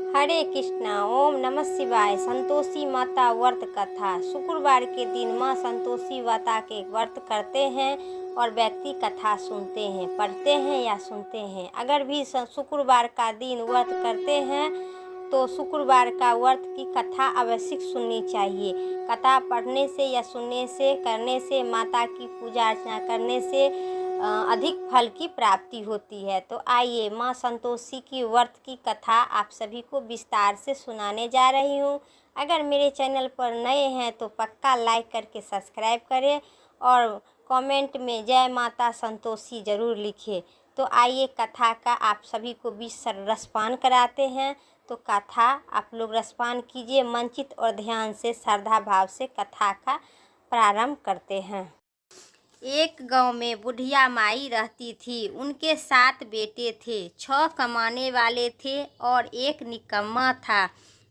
हरे कृष्णा। ओम नमः शिवाय। संतोषी माता व्रत कथा। शुक्रवार के दिन माँ संतोषी माता के व्रत करते हैं और व्यक्ति कथा सुनते हैं, पढ़ते हैं या सुनते हैं। अगर भी शुक्रवार का दिन व्रत करते हैं तो शुक्रवार का व्रत की कथा अवश्य सुननी चाहिए। कथा पढ़ने से या सुनने से, करने से, माता की पूजा अर्चना करने से अधिक फल की प्राप्ति होती है। तो आइए माँ संतोषी की व्रत की कथा आप सभी को विस्तार से सुनाने जा रही हूँ। अगर मेरे चैनल पर नए हैं तो पक्का लाइक करके सब्सक्राइब करें और कमेंट में जय माता संतोषी ज़रूर लिखें। तो आइए कथा का आप सभी को बीच रसपान कराते हैं। तो कथा आप लोग रसपान कीजिए, मनचित और ध्यान से श्रद्धा भाव से कथा का प्रारंभ करते हैं। एक गांव में बुढ़िया माई रहती थी। उनके 7 बेटे थे, 6 कमाने वाले थे और एक निकम्मा था।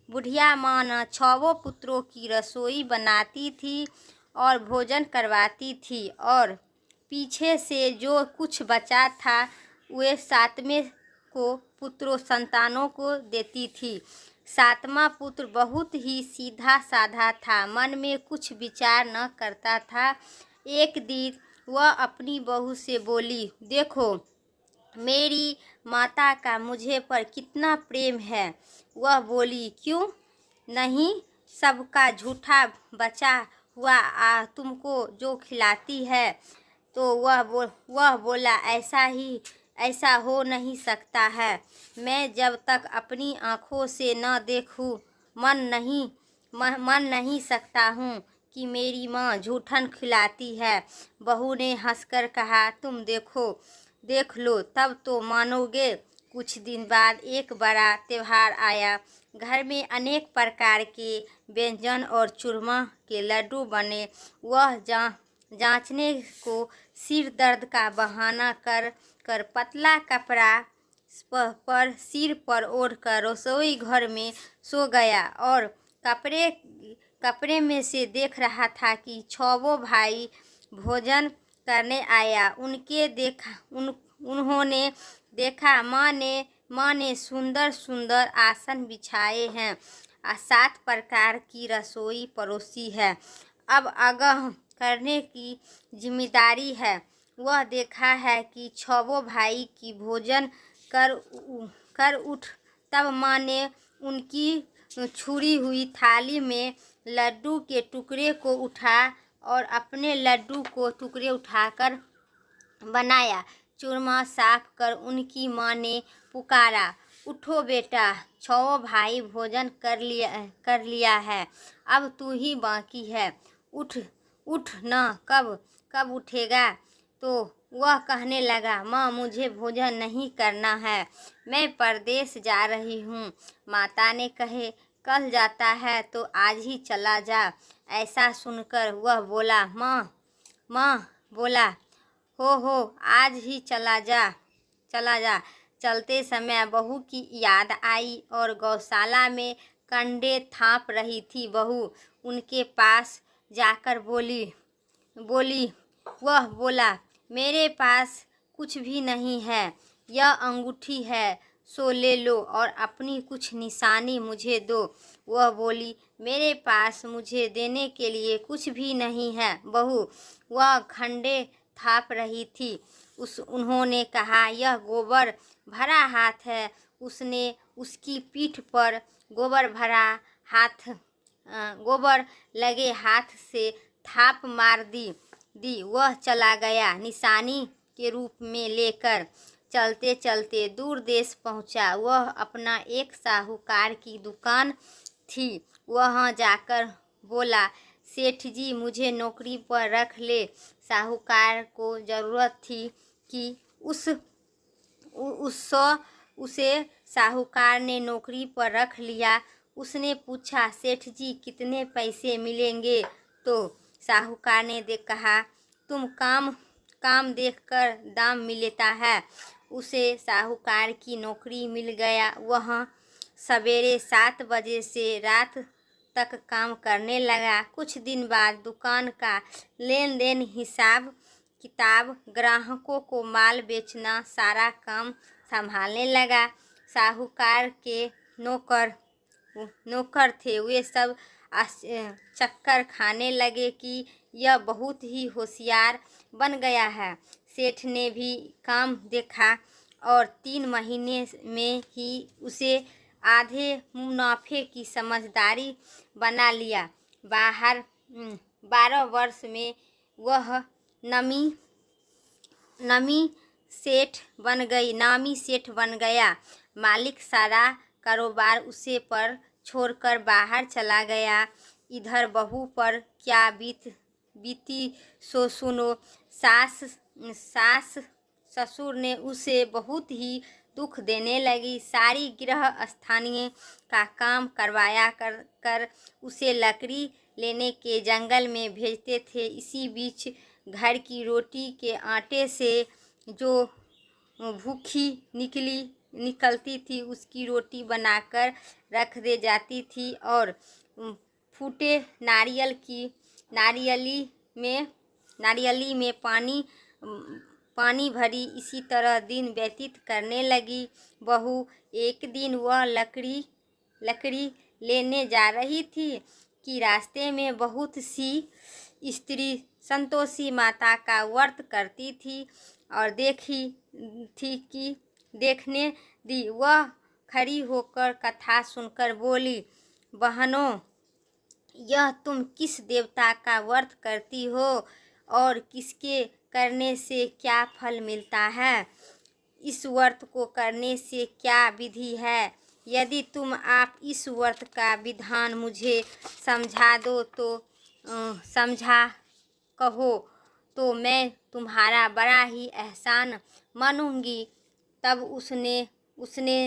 बुढ़िया माँ न 6 पुत्रों की रसोई बनाती थी और भोजन करवाती थी और पीछे से जो कुछ बचा था वे 7वें को पुत्रों संतानों को देती थी। 7वां पुत्र बहुत ही सीधा साधा था, मन में कुछ विचार न करता था। एक दिन वह अपनी बहू से बोली, देखो मेरी माता का मुझे पर कितना प्रेम है। वह बोली, क्यों नहीं, सबका झूठा बचा हुआ तुमको जो खिलाती है। तो वह बोला, ऐसा हो नहीं सकता है। मैं जब तक अपनी आँखों से न देखूं मन नहीं सकता हूँ कि मेरी माँ झूठन खिलाती है। बहू ने हंसकर कहा, तुम देख लो तब तो मानोगे। कुछ दिन बाद एक बड़ा त्योहार आया। घर में अनेक प्रकार के व्यंजन और चूरमा के लड्डू बने। वह जांचने को सिर दर्द का बहाना कर पतला कपड़ा पर सिर पर ओढ़कर रसोई घर में सो गया और कपड़े में से देख रहा था कि 6 भाई भोजन करने आया। उन्होंने देखा माँ ने सुंदर सुंदर आसन बिछाए हैं, 7 प्रकार की रसोई परोसी है। अब आगाह करने की जिम्मेदारी है। वह देखा है कि 6 भाई की भोजन कर उठ। तब माँ ने उनकी छुरी हुई थाली में लड्डू के टुकड़े को उठा और अपने लड्डू को टुकड़े उठाकर बनाया। चूरमा साफ कर उनकी माँ ने पुकारा, उठो बेटा, 6 भाई भोजन कर लिया है, अब तू ही बाकी है। उठ ना, कब उठेगा। तो वह कहने लगा, माँ मुझे भोजन नहीं करना है, मैं परदेश जा रही हूँ। माता ने कहे, कल जाता है तो आज ही चला जा। ऐसा सुनकर वह बोला, माँ बोला, हो आज ही चला जा। चलते समय बहू की याद आई और गौशाला में कंडे थाप रही थी बहू उनके पास जाकर बोली, वह बोला, मेरे पास कुछ भी नहीं है, यह अंगूठी है, सो ले लो और अपनी कुछ निशानी मुझे दो। वह बोली, मेरे पास मुझे देने के लिए कुछ भी नहीं है बहू। वह खंडे थाप रही थी। उन्होंने कहा, यह गोबर भरा हाथ है। उसने उसकी पीठ पर गोबर लगे हाथ से थाप मार दी। वह चला गया निशानी के रूप में लेकर। चलते चलते दूर देश पहुंचा। वह अपना एक साहूकार की दुकान थी। वहां जाकर बोला, सेठ जी मुझे नौकरी पर रख ले। साहूकार को ज़रूरत थी कि उसे साहूकार ने नौकरी पर रख लिया। उसने पूछा, सेठ जी कितने पैसे मिलेंगे। तो साहूकार ने कहा, तुम काम देखकर दाम मिलता है। उसे साहूकार की नौकरी मिल गया। वह सवेरे 7 बजे से रात तक काम करने लगा। कुछ दिन बाद दुकान का लेन देन, हिसाब किताब, ग्राहकों को माल बेचना, सारा काम संभालने लगा। साहूकार के नौकर नौकर थे वे सब चक्कर खाने लगे कि यह बहुत ही होशियार बन गया है। सेठ ने भी काम देखा और 3 महीने में ही उसे आधे मुनाफे की समझदारी बना लिया। 12 वर्ष में वह नामी सेठ बन गया। मालिक सारा कारोबार उसे पर छोड़कर बाहर चला गया। इधर बहू पर क्या बीती सो सुनो। सास ससुर ने उसे बहुत ही दुख देने लगी। सारी गृह स्थानीय का काम करवाया कर उसे लकड़ी लेने के जंगल में भेजते थे। इसी बीच घर की रोटी के आटे से जो भूखी निकलती थी उसकी रोटी बनाकर रख दे जाती थी और फूटे नारियली में पानी भरी इसी तरह दिन व्यतीत करने लगी। बहू एक दिन वह लकड़ी लेने जा रही थी कि रास्ते में बहुत सी स्त्री संतोषी माता का व्रत करती थी और देखने दी। वह खड़ी होकर कथा सुनकर बोली, बहनों, यह तुम किस देवता का व्रत करती हो और किसके करने से क्या फल मिलता है? इस व्रत को करने से क्या विधि है? यदि तुम आप इस व्रत का विधान मुझे समझा दो तो समझा कहो तो मैं तुम्हारा बड़ा ही एहसान मानूंगी। तब उसने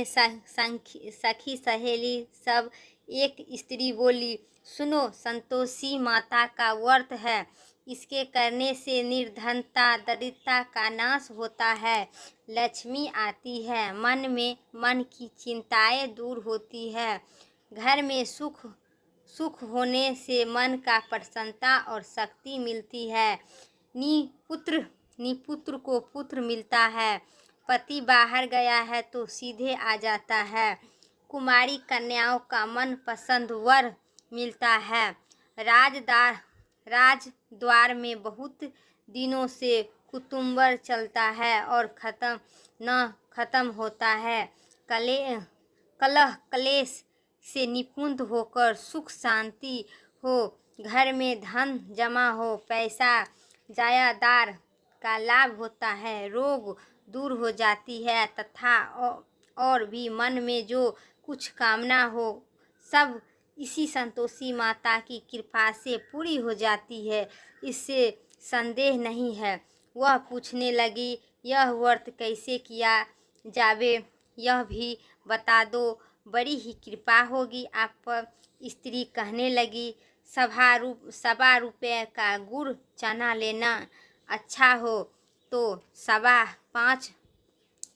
सखी सहेली सब एक स्त्री बोली, सुनो, संतोषी माता का व्रत है। इसके करने से निर्धनता दरिद्रता का नाश होता है, लक्ष्मी आती है, मन की चिंताएं दूर होती है, घर में सुख होने से मन का प्रसन्नता और शक्ति मिलती है, निपुत्र को पुत्र मिलता है, पति बाहर गया है तो सीधे आ जाता है, कुमारी कन्याओं का मन पसंद वर मिलता है, राजद्वार में बहुत दिनों से कुतुम्बर चलता है और खत्म होता है, कलह क्लेश से निपुण होकर सुख शांति हो, घर में धन जमा हो, पैसा जायदाद का लाभ होता है, रोग दूर हो जाती है तथा और भी मन में जो कुछ कामना हो सब इसी संतोषी माता की कृपा से पूरी हो जाती है, इससे संदेह नहीं है। वह पूछने लगी, यह व्रत कैसे किया जावे, यह भी बता दो, बड़ी ही कृपा होगी आप पर। स्त्री कहने लगी, 1.25 रुपये का गुड़ चना लेना, अच्छा हो तो 5.25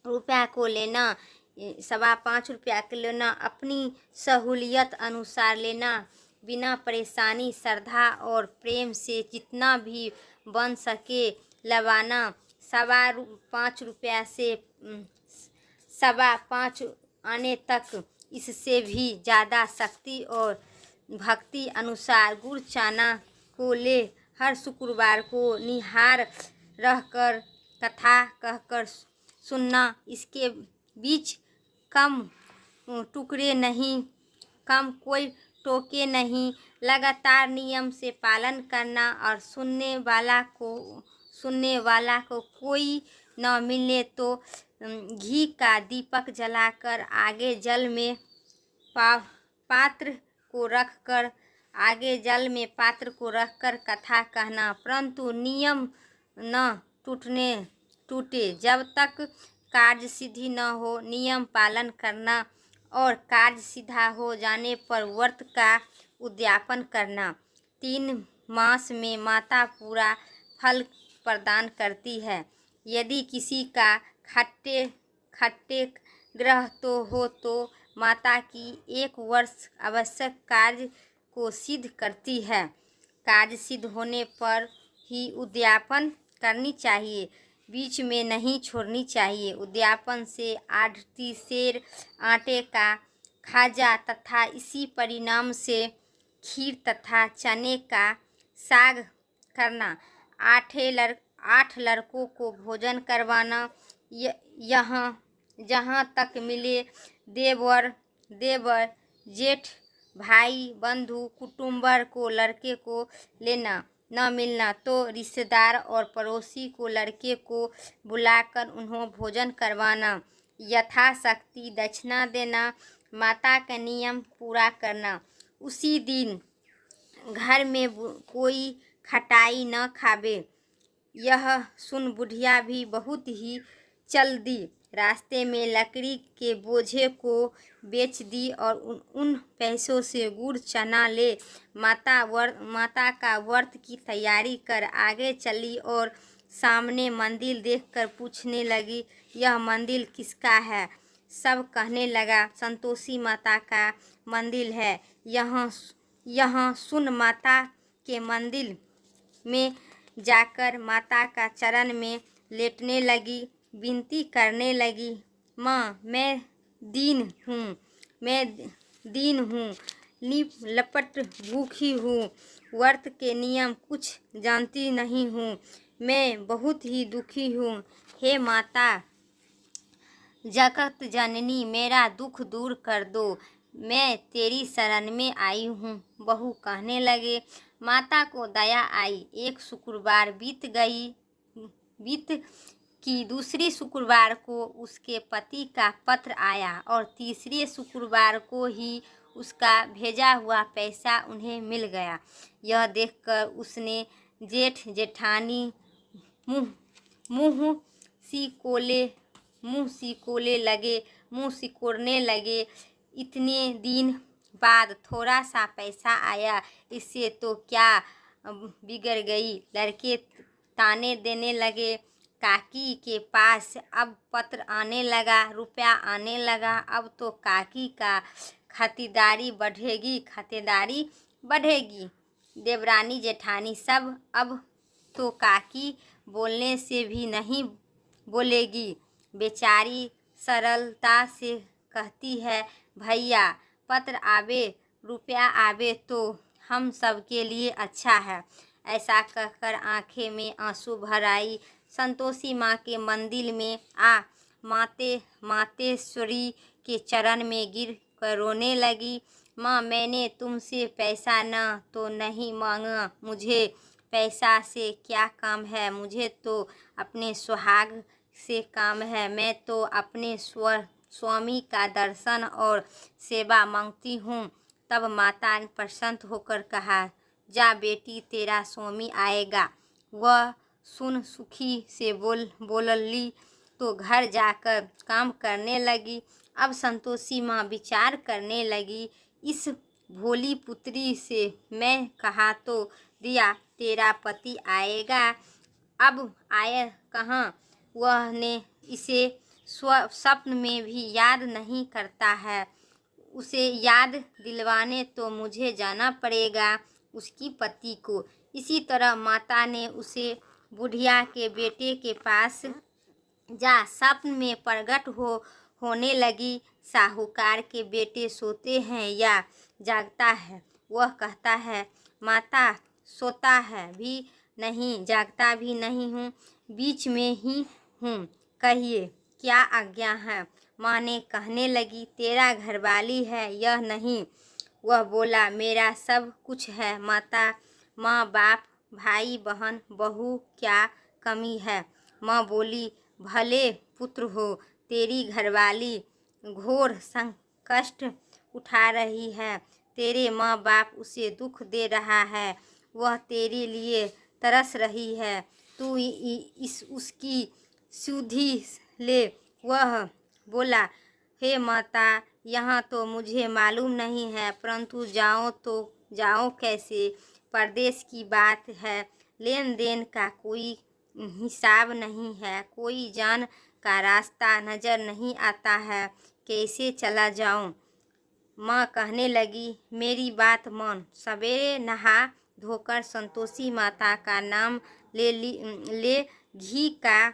रुपया को लेना, 5.25 रुपया के लेना, अपनी सहूलियत अनुसार लेना, बिना परेशानी श्रद्धा और प्रेम से जितना भी बन सके लवाना, 5.25 रुपया से 5.25 आने तक, इससे भी ज़्यादा शक्ति और भक्ति अनुसार गुड़ चना को ले। हर शुक्रवार को निहार रहकर कथा कहकर सुनना, इसके बीच कम टुकड़े नहीं, कम कोई टोके नहीं, लगातार नियम से पालन करना और सुनने वाला को कोई न मिले तो घी का दीपक जलाकर आगे जल में पात्र को रखकर कथा कहना, परंतु नियम न टूटे जब तक कार्य सिद्धि न हो, नियम पालन करना और कार्य सीधा हो जाने पर व्रत का उद्यापन करना। 3 मास में माता पूरा फल प्रदान करती है। यदि किसी का खट्टे ग्रह तो हो तो माता की 1 वर्ष आवश्यक कार्य को सिद्ध करती है। कार्य सिद्ध होने पर ही उद्यापन करनी चाहिए, बीच में नहीं छोड़नी चाहिए। उद्यापन से आढ़ती सेर आटे का खाजा तथा इसी परिणाम से खीर तथा चने का साग करना। 8 लड़कों को भोजन करवाना। यहाँ जहाँ तक मिले देवर जेठ भाई बंधु कुटुंबर को लड़के को लेना, न मिलना तो रिश्तेदार और पड़ोसी को लड़के को बुलाकर उन्हें भोजन करवाना। यथाशक्ति दक्षिणा देना। माता का नियम पूरा करना। उसी दिन घर में कोई खटाई न खावे। यह सुन बुढ़िया भी बहुत ही चल दी। रास्ते में लकड़ी के बोझे को बेच दी और उन पैसों से गुड़ चना ले माता का व्रत की तैयारी कर आगे चली और सामने मंदिर देखकर पूछने लगी, यह मंदिर किसका है? सब कहने लगा, संतोषी माता का मंदिर है। यहाँ सुन माता के मंदिर में जाकर माता का चरण में लेटने लगी, विनती करने लगी, माँ मैं दीन हूँ, लपट भूखी हूँ, व्रत के नियम कुछ जानती नहीं हूँ, मैं बहुत ही दुखी हूँ। हे माता जगत जननी, मेरा दुख दूर कर दो, मैं तेरी शरण में आई हूँ। बहू कहने लगे। माता को दया आई। एक शुक्रवार बीत की दूसरी शुक्रवार को उसके पति का पत्र आया और तीसरे शुक्रवार को ही उसका भेजा हुआ पैसा उन्हें मिल गया। यह देखकर उसने जेठ जेठानी मुँह सिकोड़ने लगे। इतने दिन बाद थोड़ा सा पैसा आया, इससे तो क्या बिगड़ गई। लड़के ताने देने लगे। काकी के पास अब पत्र आने लगा, रुपया आने लगा, अब तो काकी का खातिरदारी बढ़ेगी। देवरानी जेठानी सब अब तो काकी बोलने से भी नहीं बोलेगी। बेचारी सरलता से कहती है, भैया पत्र आवे रुपया आवे तो हम सब के लिए अच्छा है। ऐसा कहकर आंखें में आंसू भर आई। संतोषी माँ के मंदिर में मातेश्वरी के चरण में गिर कर रोने लगी। माँ मैंने तुमसे पैसा न तो नहीं मांगा, मुझे पैसा से क्या काम है, मुझे तो अपने सुहाग से काम है। मैं तो अपने स्वामी का दर्शन और सेवा मांगती हूँ। तब माता ने प्रसन्न होकर कहा, जा बेटी तेरा स्वामी आएगा। वह सुन सुखी से बोलली तो घर जाकर काम करने लगी। अब संतोषी माँ विचार करने लगी, इस भोली पुत्री से मैं कहा तो दिया तेरा पति आएगा, अब आए कहाँ? वह ने इसे स्वप्न में भी याद नहीं करता है। उसे याद दिलवाने तो मुझे जाना पड़ेगा उसकी पति को। इसी तरह माता ने उसे बुढ़िया के बेटे के पास जा स्वप्न में प्रकट होने लगी। साहूकार के बेटे सोते हैं या जागता है? वह कहता है, माता सोता है भी नहीं, जागता भी नहीं हूँ, बीच में ही हूँ, कहिए क्या आज्ञा है? माँ ने कहने लगी, तेरा घरवाली है यह नहीं। वह बोला, मेरा सब कुछ है माता, माँ बाप भाई बहन बहू क्या कमी है? माँ बोली, भले पुत्र हो, तेरी घरवाली घोर संकट उठा रही है, तेरे माँ बाप उसे दुख दे रहा है, वह तेरे लिए तरस रही है, तू उसकी सुधि ले। वह बोला, हे माता यहाँ तो मुझे मालूम नहीं है, परंतु जाओ तो जाओ कैसे? परदेश की बात है, लेन देन का कोई हिसाब नहीं है, कोई जान का रास्ता नज़र नहीं आता है, कैसे चला जाऊं? माँ कहने लगी, मेरी बात मान। सवेरे नहा धोकर संतोषी माता का नाम ले घी का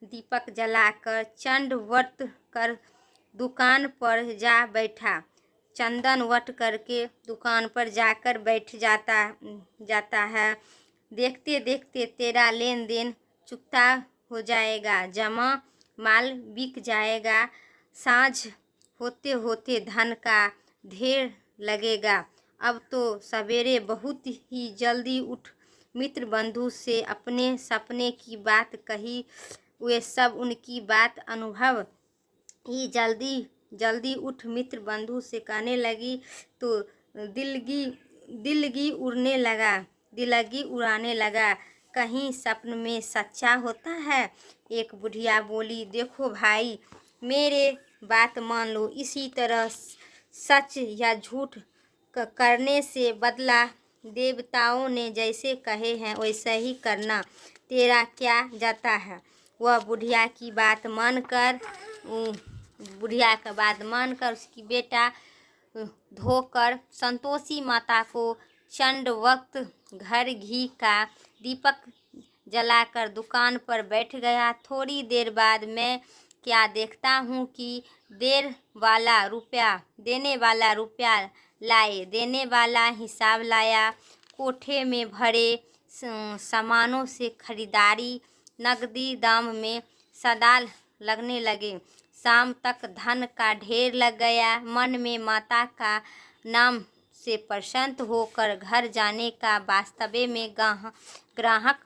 दीपक जलाकर चंड व्रत कर दुकान पर जा बैठा। चंदन वट करके दुकान पर जाकर बैठ जाता है। देखते देखते तेरा लेन देन चुकता हो जाएगा, जमा माल बिक जाएगा, साँझ होते होते धन का ढेर लगेगा। अब तो सवेरे बहुत ही जल्दी उठ, मित्र बंधु से अपने सपने की बात कही। वे सब उनकी बात अनुभव ही जल्दी उठ मित्र बंधु से कहने लगी तो दिलगी उड़ाने लगा। कहीं सपन में सच्चा होता है। एक बुढ़िया बोली, देखो भाई, मेरे बात मान लो, इसी तरह सच या झूठ करने से बदला देवताओं ने जैसे कहे हैं वैसे ही करना, तेरा क्या जाता है। वह बुढ़िया की बात मानकर उसकी बेटा धोकर संतोषी माता को चंडवक्त घर घी का दीपक जलाकर दुकान पर बैठ गया। थोड़ी देर बाद मैं क्या देखता हूँ कि देने वाला रुपया लाए, देने वाला हिसाब लाया। कोठे में भरे सामानों से खरीदारी नकदी दाम में सदा लगने लगे। शाम तक धन का ढेर लग गया। मन में माता का नाम से प्रसन्न होकर घर जाने का वास्तव में ग्राहक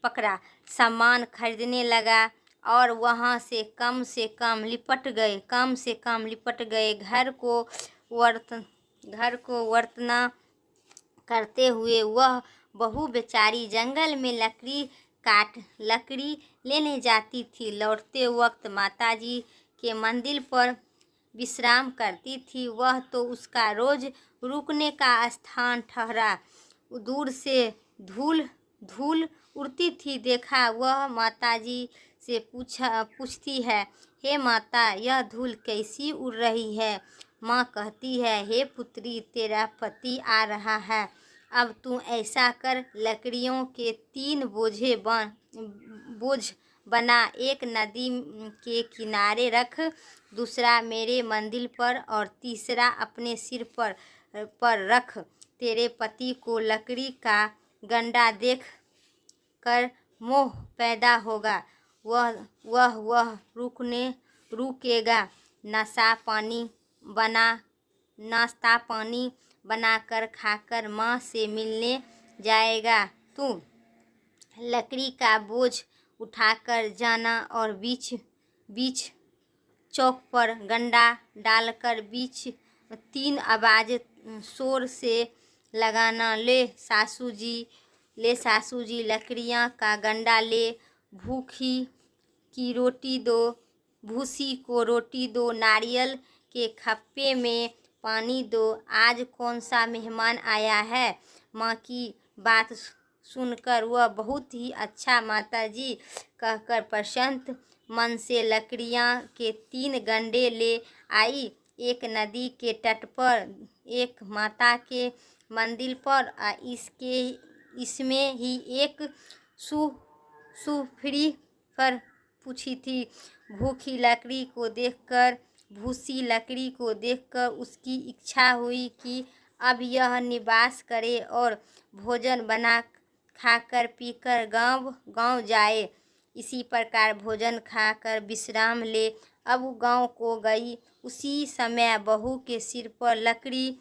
पकड़ा। सामान खरीदने लगा और वहाँ से कम से कम लिपट गए। घर को वर्तना करते हुए वह बहू बेचारी जंगल में लकड़ी लेने जाती थी। लौटते वक्त माताजी के मंदिर पर विश्राम करती थी। वह तो उसका रोज रुकने का स्थान ठहरा। दूर से धूल उड़ती थी देखा। वह माताजी से पूछती है, हे माता, यह धूल कैसी उड़ रही है। माँ कहती है, हे पुत्री, तेरा पति आ रहा है। अब तू ऐसा कर, लकड़ियों के 3 बोझ बना, एक नदी के किनारे रख, दूसरा मेरे मंदिर पर और तीसरा अपने सिर पर रख। तेरे पति को लकड़ी का गंडा देख कर मोह पैदा होगा। वह रुकेगा। नाश्ता पानी बनाकर खाकर माँ से मिलने जाएगा। तू लकड़ी का बोझ उठाकर जाना और बीच चौक पर गंडा डालकर बीच 3 आवाज शोर से लगाना, ले सासू जी लकड़ियाँ का गंडा ले, भूसी को रोटी दो, नारियल के खप्पे में पानी दो। आज कौन सा मेहमान आया है। माँ की बात सुनकर वह बहुत ही अच्छा माताजी कहकर प्रसन्न मन से लकड़ियाँ के 3 गंडे ले आई। एक नदी के तट पर, एक माता के मंदिर पर, इसमें ही एक सुफरी पर पूछी थी। भूसी लकड़ी को देखकर उसकी इच्छा हुई कि अब यह निवास करे और भोजन बना खाकर पीकर गांव जाए। इसी प्रकार भोजन खाकर विश्राम ले अब गांव को गई। उसी समय बहू के सिर पर लकड़ी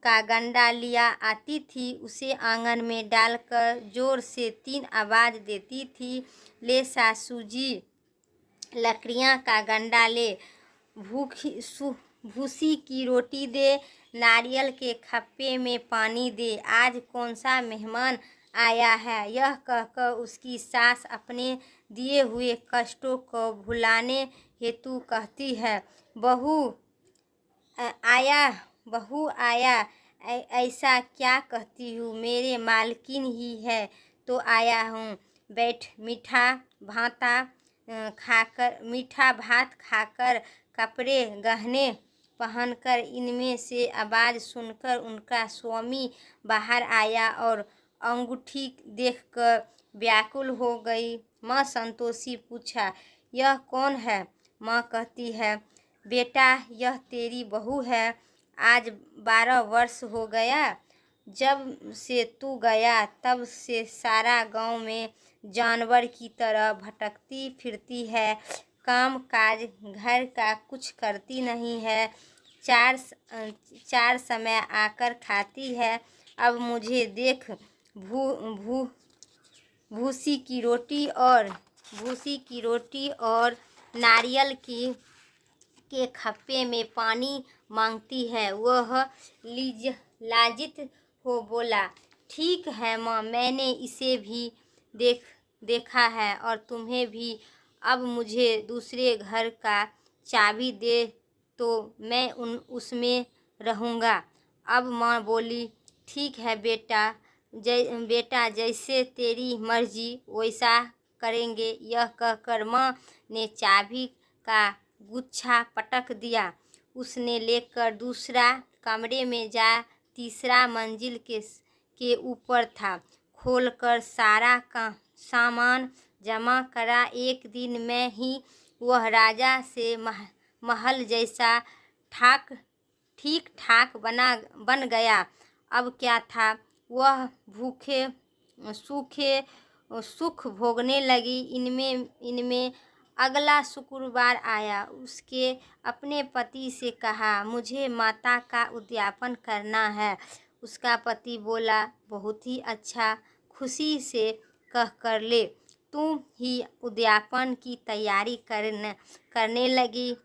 का गंडा लिया आती थी। उसे आंगन में डालकर जोर से 3 आवाज देती थी, ले सासू जी लकड़ियाँ का गंडा ले, भूसी की रोटी दे, नारियल के खप्पे में पानी दे। आज कौन सा मेहमान आया है। यह कहकर उसकी सास अपने दिए हुए कष्टों को भुलाने हेतु कहती है, बहू आया, ऐसा क्या कहती हूँ, मेरे मालकिन ही है तो आया हूँ। बैठ, मीठा भात खाकर, कपड़े गहने पहनकर। इनमें से आवाज़ सुनकर उनका स्वामी बाहर आया और अंगूठी देखकर व्याकुल हो गई। माँ संतोषी पूछा, यह कौन है। माँ कहती है, बेटा, यह तेरी बहू है। आज 12 वर्ष हो गया जब से तू गया, तब से सारा गांव में जानवर की तरह भटकती फिरती है। काम काज घर का कुछ करती नहीं है। चार समय आकर खाती है। अब मुझे देख भू भू भूसी की रोटी और नारियल की के खप्पे में पानी मांगती है। वह लाजित हो बोला, ठीक है माँ, मैंने इसे भी देखा है और तुम्हें भी। अब मुझे दूसरे घर का चाबी दे तो मैं उसमें रहूँगा। अब माँ बोली, ठीक है बेटा जैसे तेरी मर्जी वैसा करेंगे। यह कहकर माँ ने चाबी का गुच्छा पटक दिया। उसने लेकर दूसरा कमरे में जा तीसरा मंजिल के ऊपर था। खोलकर सारा का सामान जमा करा। एक दिन में ही वह राजा से महल जैसा ठीक ठाक बन गया। अब क्या था, वह भूखे सूखे सुख भोगने लगी। इनमें अगला शुक्रवार आया। उसके अपने पति से कहा, मुझे माता का उद्यापन करना है। उसका पति बोला, बहुत ही अच्छा, खुशी से कह कर ले। तुम ही उद्यापन की तैयारी करने लगी।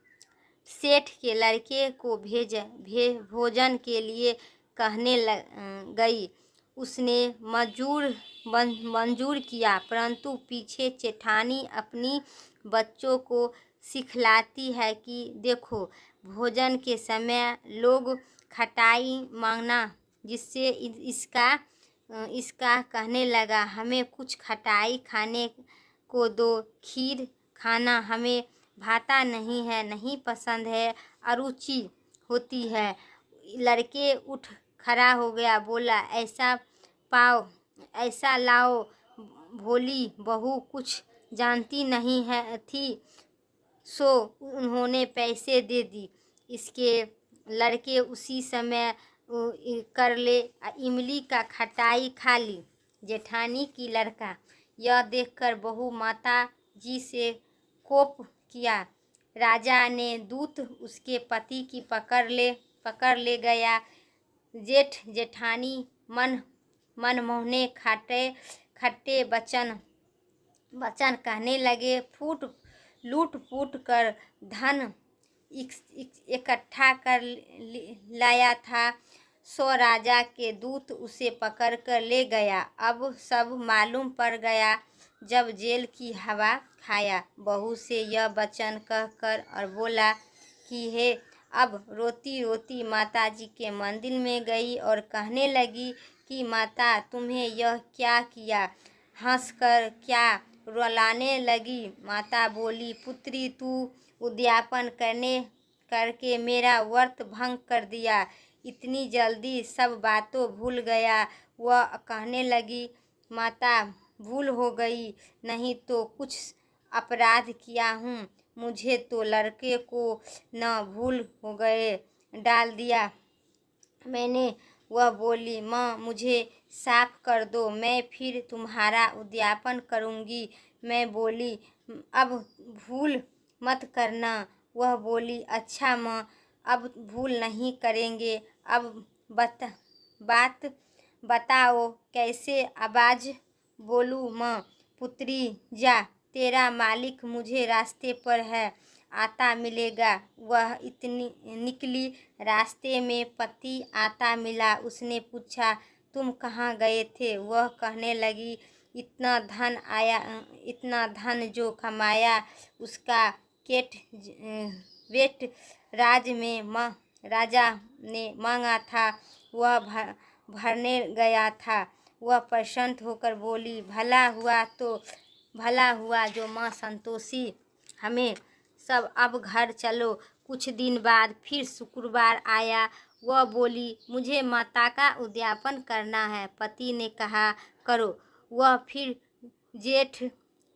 सेठ के लड़के को भोजन के लिए कहने गई। उसने मंजूर किया, परंतु पीछे जेठानी अपनी बच्चों को सिखलाती है कि देखो, भोजन के समय लोग खटाई मांगना, जिससे इसका कहने लगा, हमें कुछ खटाई खाने को दो। खीर खाना हमें भाता नहीं है, नहीं पसंद है, अरुचि होती है। लड़के उठ खड़ा हो गया, बोला, ऐसा लाओ। भोली बहू कुछ जानती नहीं है थी, सो उन्होंने पैसे दे दी। इसके लड़के उसी समय कर ले इमली का खटाई खा ली। जेठानी की लड़का यह देखकर बहू माता जी से कोप किया। राजा ने दूत उसके पति की पकड़ ले गया। जेठानी मनमोहने खट्टे वचन कहने लगे। लूट फूट कर धन इकट्ठा कर लाया था, सो राजा के दूत उसे पकड़ कर ले गया। अब सब मालूम पड़ गया जब जेल की हवा खाया। बहू से यह वचन कहकर और बोला कि हे, अब रोती रोती माता जी के मंदिर में गई और कहने लगी कि माता, तुम्हें यह क्या किया? हंसकर क्या रुलाने लगी। माता बोली, पुत्री, तू उद्यापन करके मेरा व्रत भंग कर दिया। इतनी जल्दी सब बातों भूल गया। वह कहने लगी, माता, भूल हो गई, नहीं तो कुछ अपराध किया हूँ। मुझे तो लड़के को न भूल हो गए डाल दिया मैंने। वह बोली, माँ, मुझे साफ कर दो, मैं फिर तुम्हारा उद्यापन करूँगी। मैं बोली, अब भूल मत करना। वह बोली, अच्छा माँ, अब भूल नहीं करेंगे। अब बात बताओ, कैसे आवाज बोलूँ माँ? पुत्री, जा, तेरा मालिक मुझे रास्ते पर है, आता मिलेगा। वह इतनी निकली। रास्ते में पति आता मिला। उसने पूछा, तुम कहाँ गए थे? वह कहने लगी, इतना धन जो कमाया उसका वेट राजा ने मांगा था, वह भरने गया था। वह प्रसन्न होकर बोली, भला हुआ जो माँ संतोषी, हमें सब अब घर चलो। कुछ दिन बाद फिर शुक्रवार आया। वह बोली, मुझे माता का उद्यापन करना है। पति ने कहा, करो। वह फिर जेठ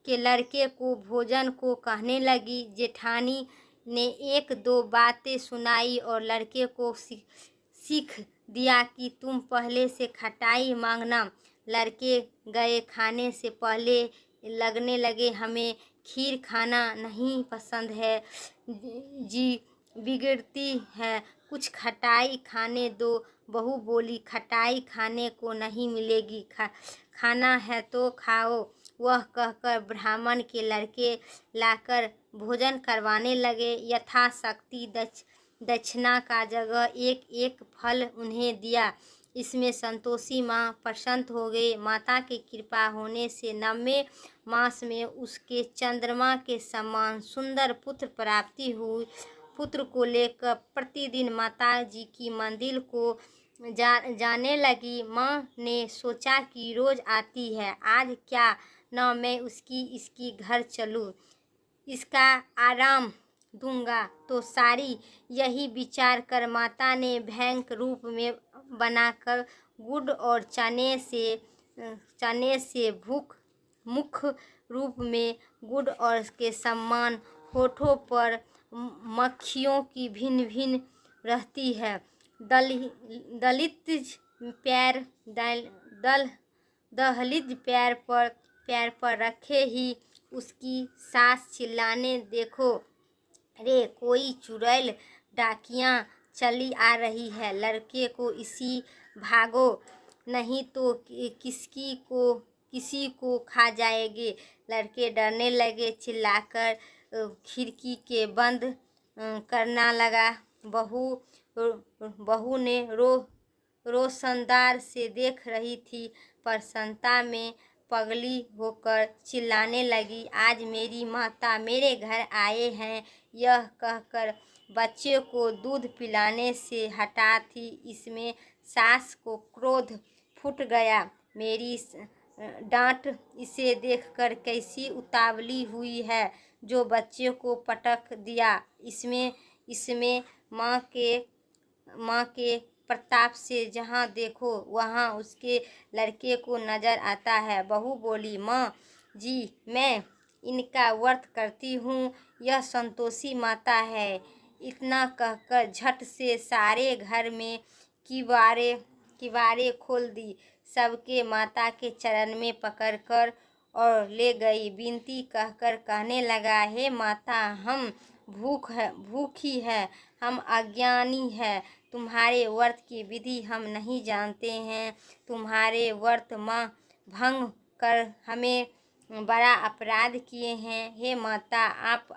के लड़के को भोजन को कहने लगी। जेठानी ने एक दो बातें सुनाई और लड़के को सीख दिया कि तुम पहले से खटाई मांगना। लड़के गए, खाने से पहले लगने लगे, हमें खीर खाना नहीं पसंद है जी, बिगड़ती है, कुछ खटाई खाने दो। बहू बोली, खटाई खाने को नहीं मिलेगी, खाना है तो खाओ। वह कहकर ब्राह्मण के लड़के लाकर भोजन करवाने लगे। यथाशक्ति दक्षिणा का जगह एक एक फल उन्हें दिया। इसमें संतोषी माँ प्रसन्न हो गई। माता की कृपा होने से 9वें मास में उसके चंद्रमा के समान सुंदर पुत्र प्राप्ति हुई। पुत्र को लेकर प्रतिदिन माता जी की मंदिर को जाने लगी। माँ ने सोचा कि रोज आती है, आज क्या न मैं इसकी घर चलूँ, इसका आराम दूंगा तो सारी। यही विचार कर माता ने भयंकर रूप में बनाकर गुड़ और चने से मुख्य रूप में गुड़ और के समान होठों पर मक्खियों की भिन्न भिन्न रहती है। दलित पैर पर रखे ही उसकी सास चिल्लाने, देखो रे, कोई चुड़ैल डाकियाँ चली आ रही है, लड़के को इसी भागो, नहीं तो किसी को खा जाएगी। लड़के डरने लगे, चिल्लाकर खिड़की के बंद करना लगा। बहू ने रोशनदार से देख रही थी। प्रसन्नता में पगली होकर चिल्लाने लगी, आज मेरी माता मेरे घर आए हैं। यह कहकर बच्चे को दूध पिलाने से हटा थी। इसमें सास को क्रोध फूट गया, मेरी डांट इसे देखकर कैसी उतावली हुई है जो बच्चे को पटक दिया। इसमें माँ के प्रताप से जहाँ देखो वहाँ उसके लड़के को नजर आता है। बहू बोली, माँ जी, मैं इनका व्रत करती हूँ, यह संतोषी माता है। इतना कहकर झट से सारे घर में किवाड़े खोल दी। सबके माता के चरण में पकड़कर और ले गई। विनती कहकर कहने लगा, हे माता, हम भूखी है, हम अज्ञानी है, तुम्हारे व्रत की विधि हम नहीं जानते हैं। तुम्हारे व्रत माँ भंग कर हमें बड़ा अपराध किए हैं। हे माता, आप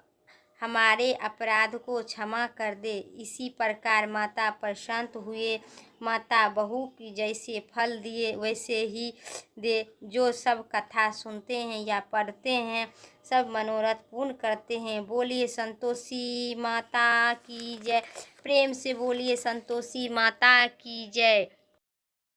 हमारे अपराध को क्षमा कर दे। इसी प्रकार माता प्रसन्न हुए। माता बहू की जैसे फल दिए वैसे ही दे। जो सब कथा सुनते हैं या पढ़ते हैं सब मनोरथ पूर्ण करते हैं। बोलिए संतोषी माता की जय। प्रेम से बोलिए संतोषी माता की जय।